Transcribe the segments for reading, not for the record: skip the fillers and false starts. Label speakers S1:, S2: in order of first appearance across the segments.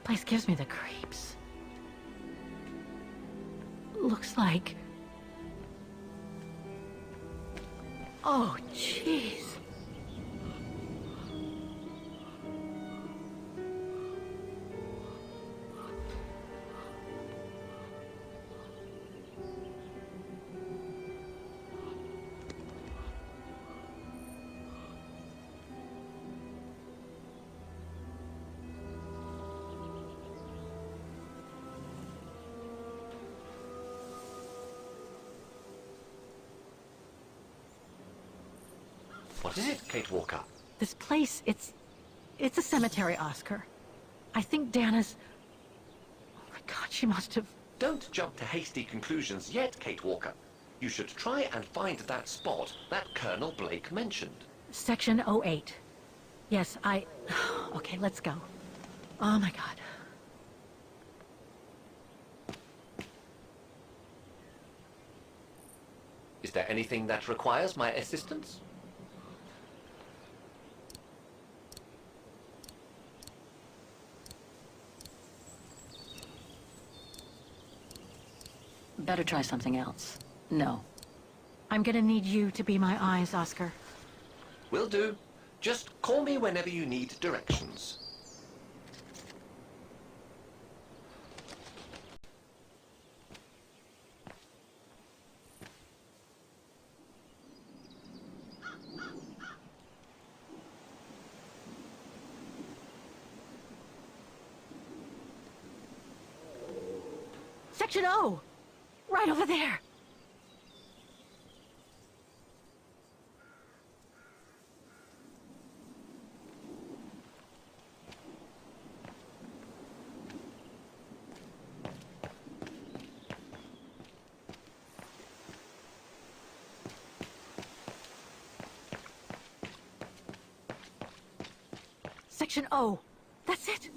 S1: place gives me the creeps. Looks like... Oh, jeez.
S2: What is it, Kate Walker?
S1: This place, it's a cemetery, Oscar. I think Dana's... Oh my God, she must have...
S2: Don't jump to hasty conclusions yet, Kate Walker. You should try and find that spot that Colonel Blake mentioned.
S1: Section 08. Yes, Okay, let's go. Oh my God.
S2: Is there anything that requires my assistance?
S3: Better try something else. No.
S1: I'm gonna need you to be my eyes, Oscar.
S2: Will do. Just call me whenever you need directions.
S1: Section O! Right over there! Section O. That's it.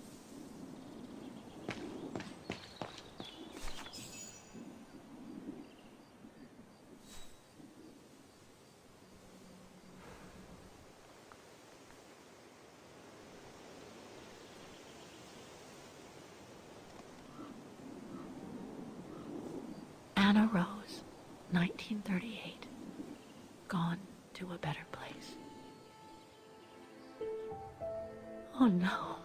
S1: Anna Rose, 1938. Gone to a better place. Oh no.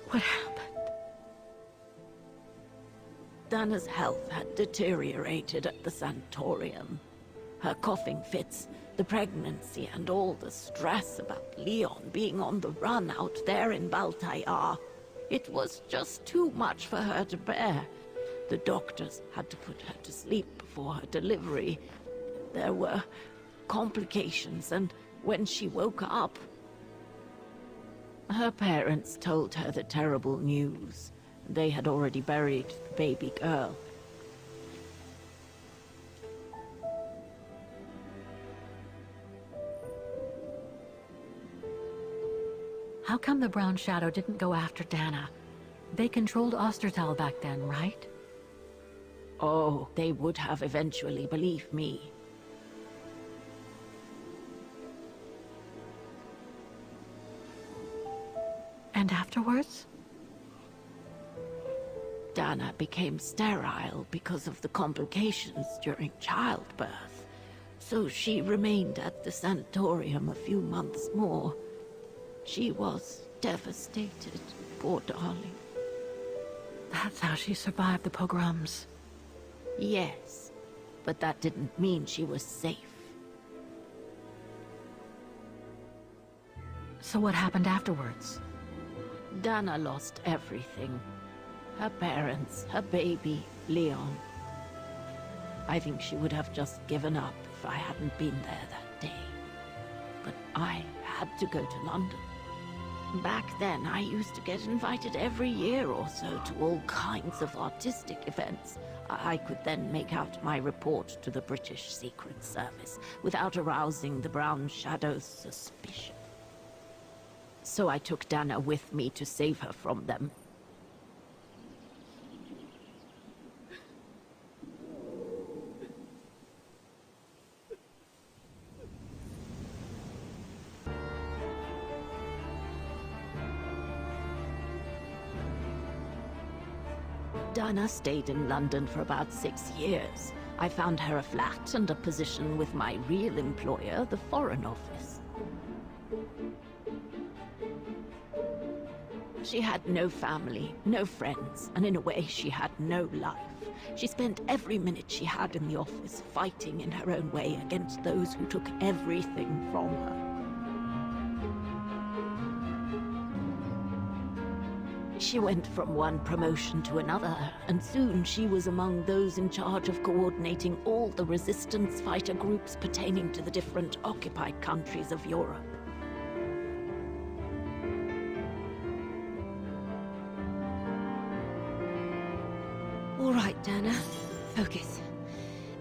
S1: What happened?
S4: Dana's health had deteriorated at the sanatorium. Her coughing fits, the pregnancy, and all the stress about Leon being on the run out there in Baltayar. It was just too much for her to bear. The doctors had to put her to sleep before her delivery. There were complications, and when she woke up, her parents told her the terrible news. They had already buried the baby girl.
S1: How come the Brown Shadow didn't go after Dana? They controlled Ostertal back then, right?
S4: Oh, they would have eventually, believe me.
S1: And afterwards?
S4: Dana became sterile because of the complications during childbirth. So she remained at the sanatorium a few months more. She was devastated, poor darling.
S1: That's how she survived the pogroms.
S4: Yes, but that didn't mean she was safe.
S1: So what happened afterwards?
S4: Dana lost everything. Her parents, her baby, Leon. I think she would have just given up if I hadn't been there that day. But I had to go to London. Back then, I used to get invited every year or so to all kinds of artistic events. I could then make out my report to the British Secret Service without arousing the Brown Shadow's suspicion. So I took Dana with me to save her from them. Dana stayed in London for about 6 years. I found her a flat and a position with my real employer, the Foreign Office. She had no family, no friends, and in a way she had no life. She spent every minute she had in the office fighting in her own way against those who took everything from her. She went from one promotion to another, and soon she was among those in charge of coordinating all the resistance fighter groups pertaining to the different occupied countries of Europe.
S5: All right, Dana. Focus.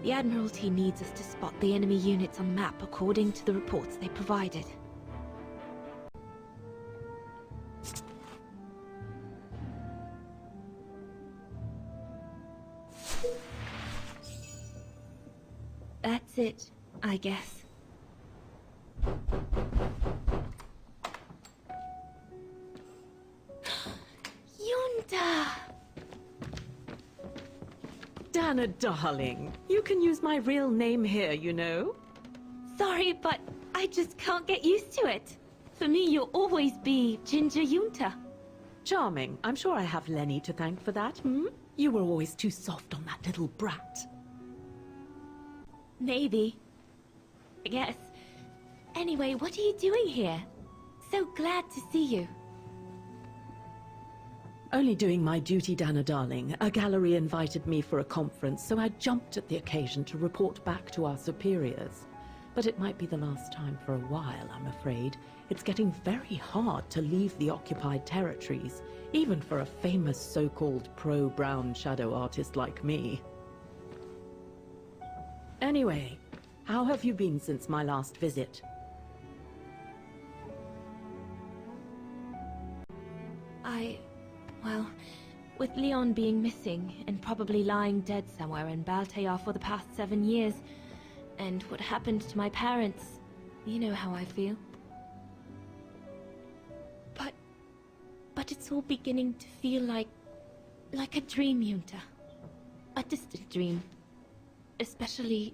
S5: The Admiralty needs us to spot the enemy units on the map according to the reports they provided. That's it, I guess. Yunta!
S4: Dana, darling, you can use my real name here, you know.
S5: Sorry, but I just can't get used to it. For me, you'll always be Ginger Yunta.
S4: Charming. I'm sure I have Lenny to thank for that, hmm? You were always too soft on that little brat.
S5: Maybe. I guess. Anyway, what are you doing here? So glad to see you.
S4: Only doing my duty, Dana, darling. A gallery invited me for a conference, so I jumped at the occasion to report back to our superiors. But it might be the last time for a while, I'm afraid. It's getting very hard to leave the occupied territories, even for a famous so-called pro-Brown Shadow artist like me. Anyway, how have you been since my last visit?
S5: Well, with Leon being missing and probably lying dead somewhere in Baltayar for the past 7 years, and what happened to my parents, you know how I feel. But it's all beginning to feel like a dream, Yunta. A distant dream. Especially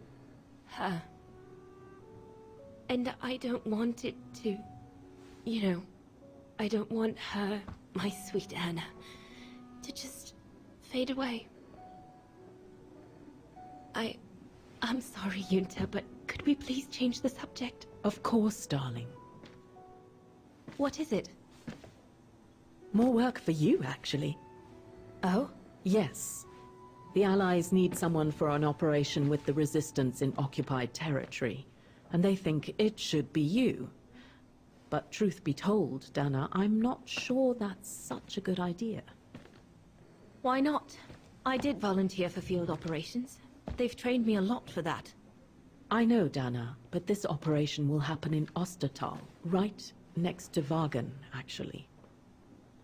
S5: her. And I don't want it to, you know, I don't want her, my sweet Anna, to just fade away. I'm sorry, Yunta, but could we please change the subject?
S4: Of course, darling.
S5: What is it?
S4: More work for you, actually.
S5: Oh?
S4: Yes. The Allies need someone for an operation with the Resistance in occupied territory, and they think it should be you. But truth be told, Dana, I'm not sure that's such a good idea.
S5: Why not? I did volunteer for field operations. They've trained me a lot for that.
S4: I know, Dana, but this operation will happen in Ostertal, right next to Wagen, actually.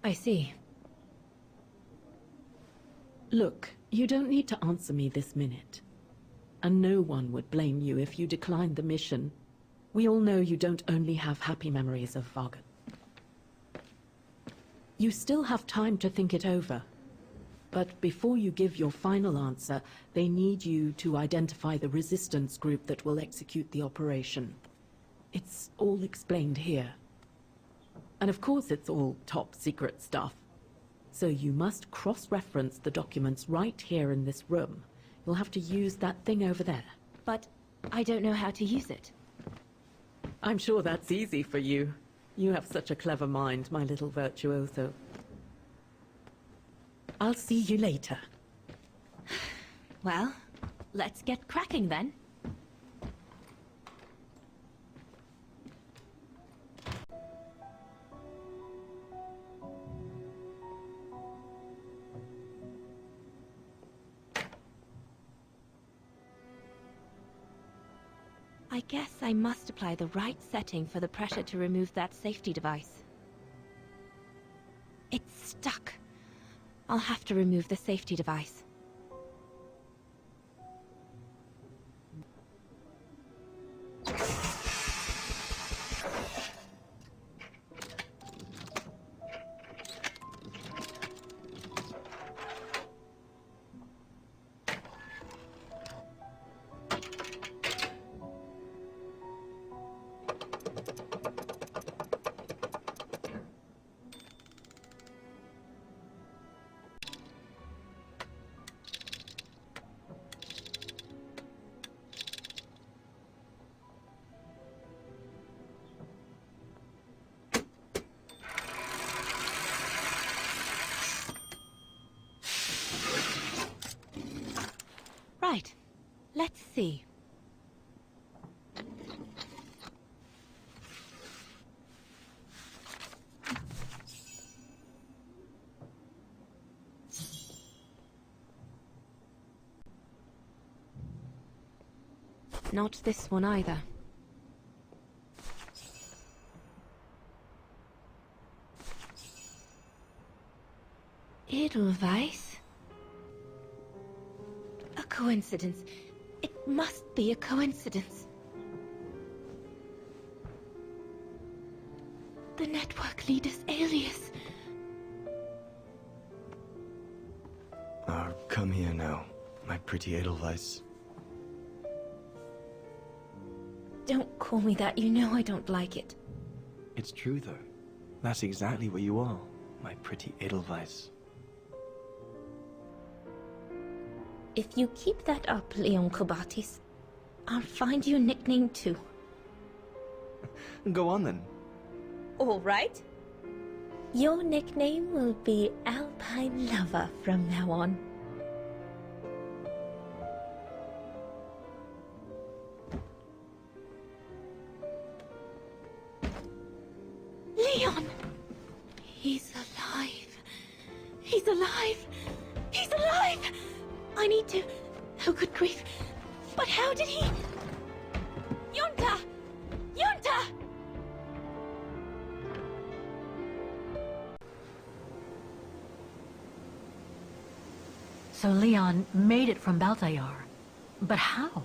S5: I see.
S4: Look, you don't need to answer me this minute. And no one would blame you if you declined the mission. We all know you don't only have happy memories of Wagen. You still have time to think it over. But before you give your final answer, they need you to identify the resistance group that will execute the operation. It's all explained here. And of course it's all top secret stuff. So you must cross-reference the documents right here in this room. You'll have to use that thing over there.
S5: But I don't know how to use it.
S4: I'm sure that's easy for you. You have such a clever mind, my little virtuoso. I'll see you later.
S5: Well, let's get cracking then. I guess I must apply the right setting for the pressure to remove that safety device. It's stuck. I'll have to remove the safety device. Right. Let's see. Not this one either. Edelweiss? A coincidence. It must be a coincidence. The network leader's alias.
S6: Come here now, my pretty Edelweiss.
S5: Don't call me that, you know I don't like it.
S6: It's true though. That's exactly what you are, my pretty Edelweiss.
S5: If you keep that up, Leon Kobatis, I'll find you a nickname too.
S6: Go on then.
S5: All right. Your nickname will be Alpine Lover from now on. Leon! He's alive. He's alive. He's alive! I need to... Oh, good grief. But how did he... Yunta! Yunta!
S1: So Leon made it from Baltayar. But how?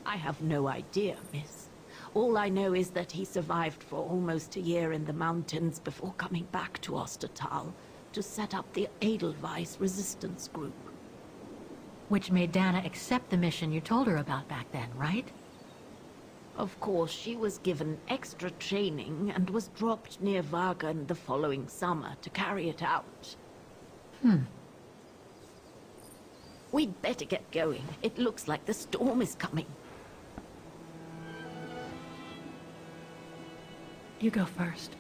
S4: I have no idea, miss. All I know is that he survived for almost a year in the mountains before coming back to Ostertal to set up the Edelweiss resistance group.
S1: Which made Dana accept the mission you told her about back then, right?
S4: Of course, she was given extra training and was dropped near Vagan the following summer to carry it out. We'd better get going. It looks like the storm is coming.
S1: You go first.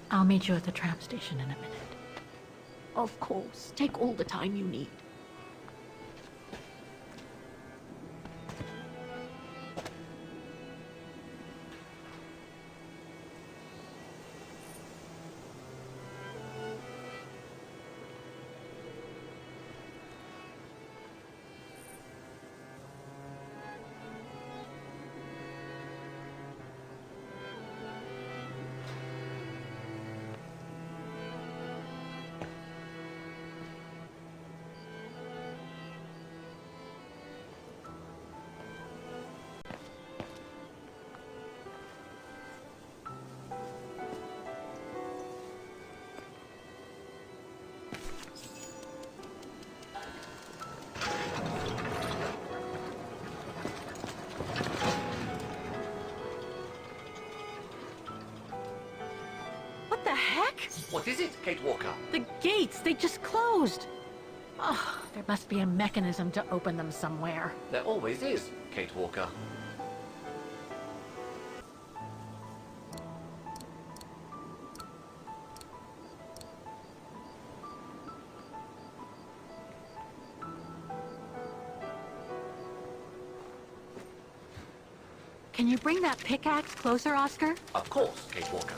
S1: I'll meet you at the tram station in a minute.
S4: Of course. Take all the time you need.
S1: What the heck?
S2: What is it, Kate Walker?
S1: The gates, they just closed. Oh, there must be a mechanism to open them somewhere.
S2: There always is, Kate Walker.
S1: Can you bring that pickaxe closer, Oscar?
S2: Of course, Kate Walker.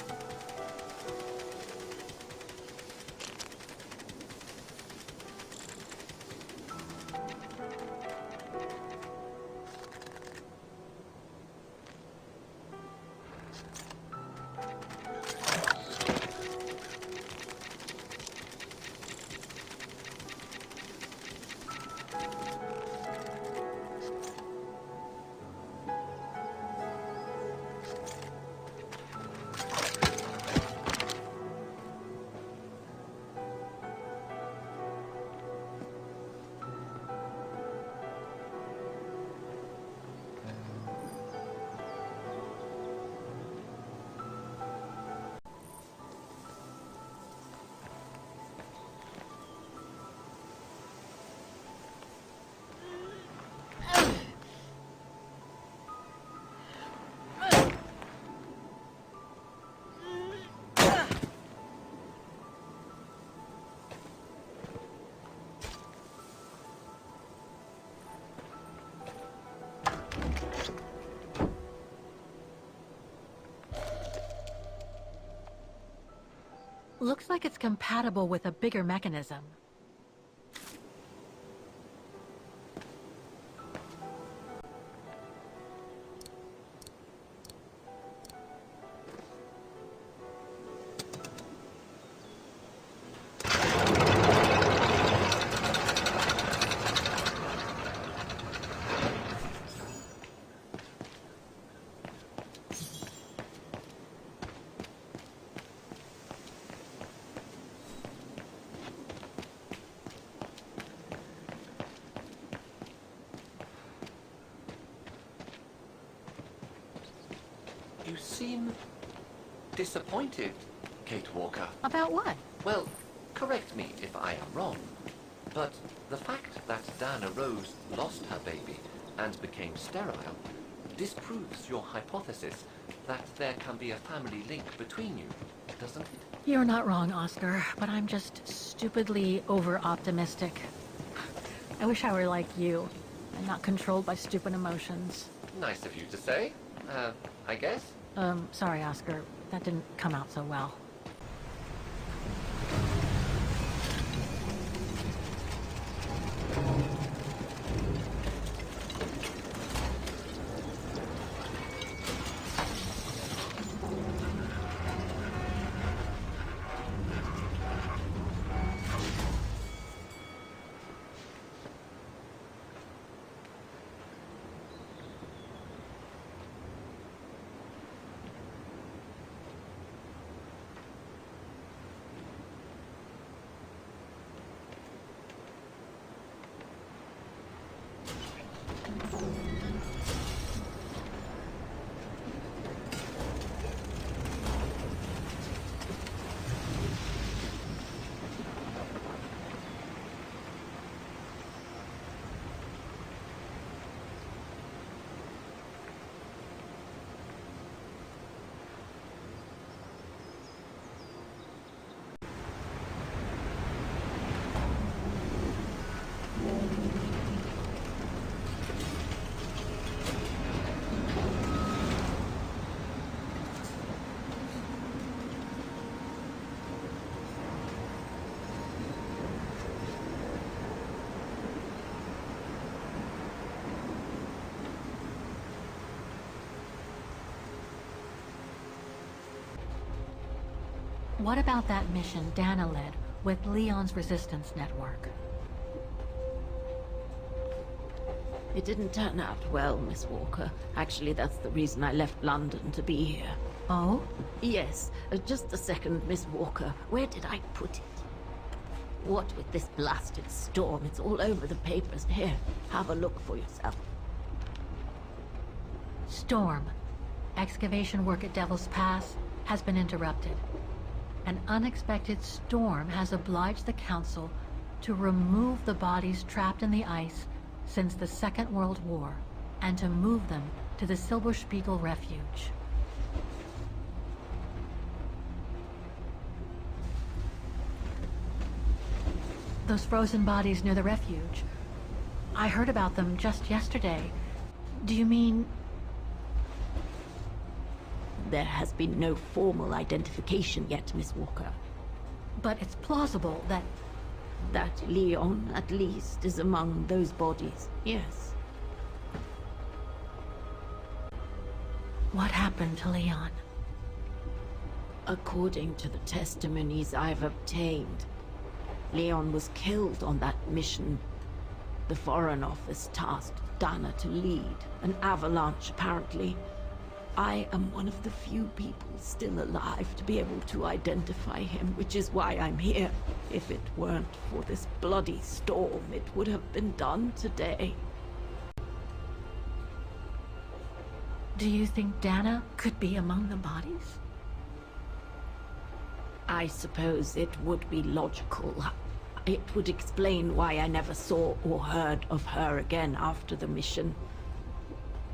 S1: Looks like it's compatible with a bigger mechanism.
S2: You seem disappointed, Kate Walker.
S1: About what?
S2: Well, correct me if I am wrong, but the fact that Diana Rose lost her baby and became sterile disproves your hypothesis that there can be a family link between you, doesn't it?
S1: You're not wrong, Oscar, but I'm just stupidly over-optimistic. I wish I were like you, and not controlled by stupid emotions.
S2: Nice of you to say, I guess.
S1: Sorry, Oscar. That didn't come out so well. What about that mission Dana led with Leon's resistance network?
S4: It didn't turn out well, Miss Walker. Actually, that's the reason I left London to be here.
S1: Oh?
S4: Yes, just a second, Miss Walker. Where did I put it? What with this blasted storm? It's all over the papers. Here, have a look for yourself.
S1: Storm. Excavation work at Devil's Pass has been interrupted. An unexpected storm has obliged the Council to remove the bodies trapped in the ice since the Second World War, and to move them to the Silberspiegel Refuge. Those frozen bodies near the refuge. I heard about them just yesterday. Do you mean
S4: There has been no formal identification yet, Miss Walker.
S1: But it's plausible that...
S4: That Leon, at least, is among those bodies, yes.
S1: What happened to Leon?
S4: According to the testimonies I've obtained, Leon was killed on that mission. The Foreign Office tasked Dana to lead an avalanche, apparently. I am one of the few people still alive to be able to identify him, which is why I'm here. If it weren't for this bloody storm, it would have been done today.
S1: Do you think Dana could be among the bodies?
S4: I suppose it would be logical. It would explain why I never saw or heard of her again after the mission.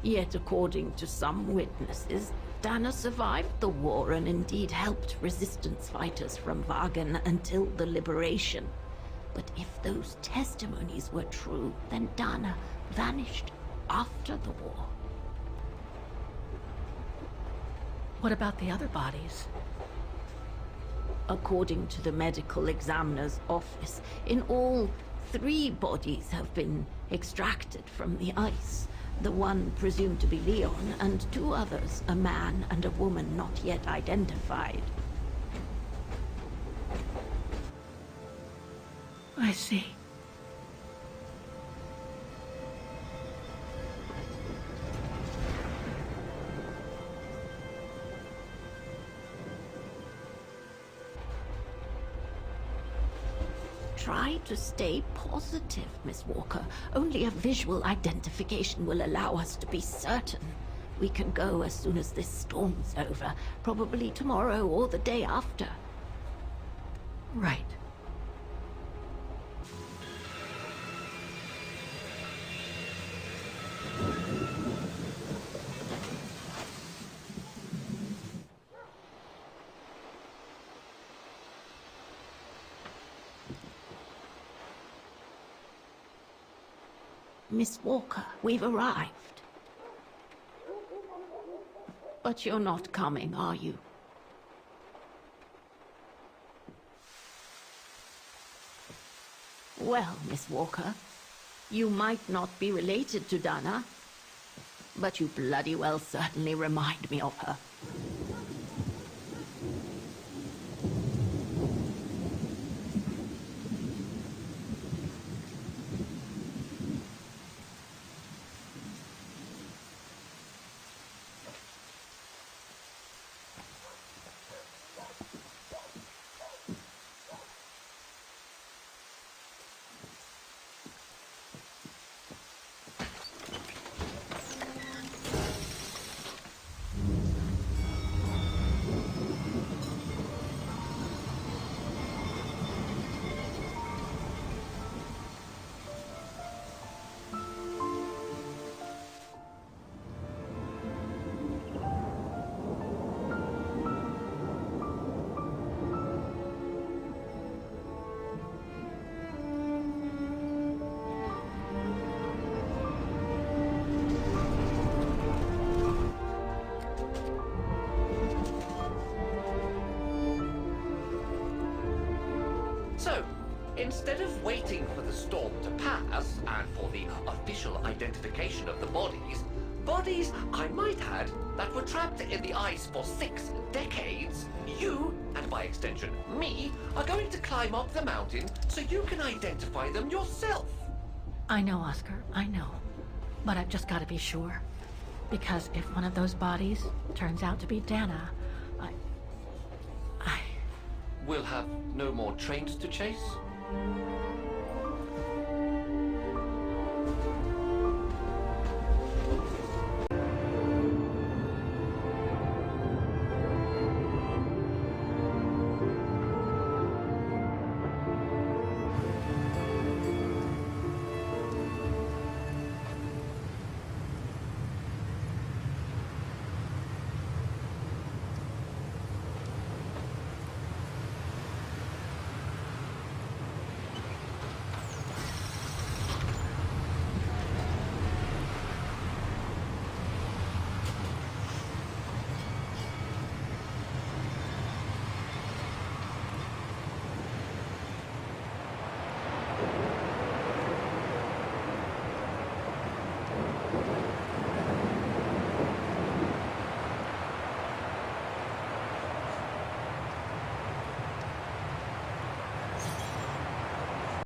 S4: Yet, according to some witnesses, Dana survived the war and indeed helped resistance fighters from Wagen until the liberation. But if those testimonies were true, then Dana vanished after the war.
S1: What about the other bodies?
S4: According to the medical examiner's office, in all, 3 bodies have been extracted from the ice. The one presumed to be Leon, and 2 others, a man and a woman not yet identified.
S1: I see.
S4: Try to stay positive, Miss Walker. Only a visual identification will allow us to be certain. We can go as soon as this storm's over, probably tomorrow or the day after.
S1: Right.
S4: Miss Walker, we've arrived. But you're not coming, are you? Well, Miss Walker, you might not be related to Dana, but you bloody well certainly remind me of her.
S2: So, instead of waiting for the storm to pass and for the official identification of the bodies, I might add, that were trapped in the ice for 6 decades, you, and by extension me, are going to climb up the mountain so you can identify them yourself.
S1: I know, Oscar, I know. But I've just got to be sure. Because if one of those bodies turns out to be Dana, I...
S2: We'll have no more trains to chase?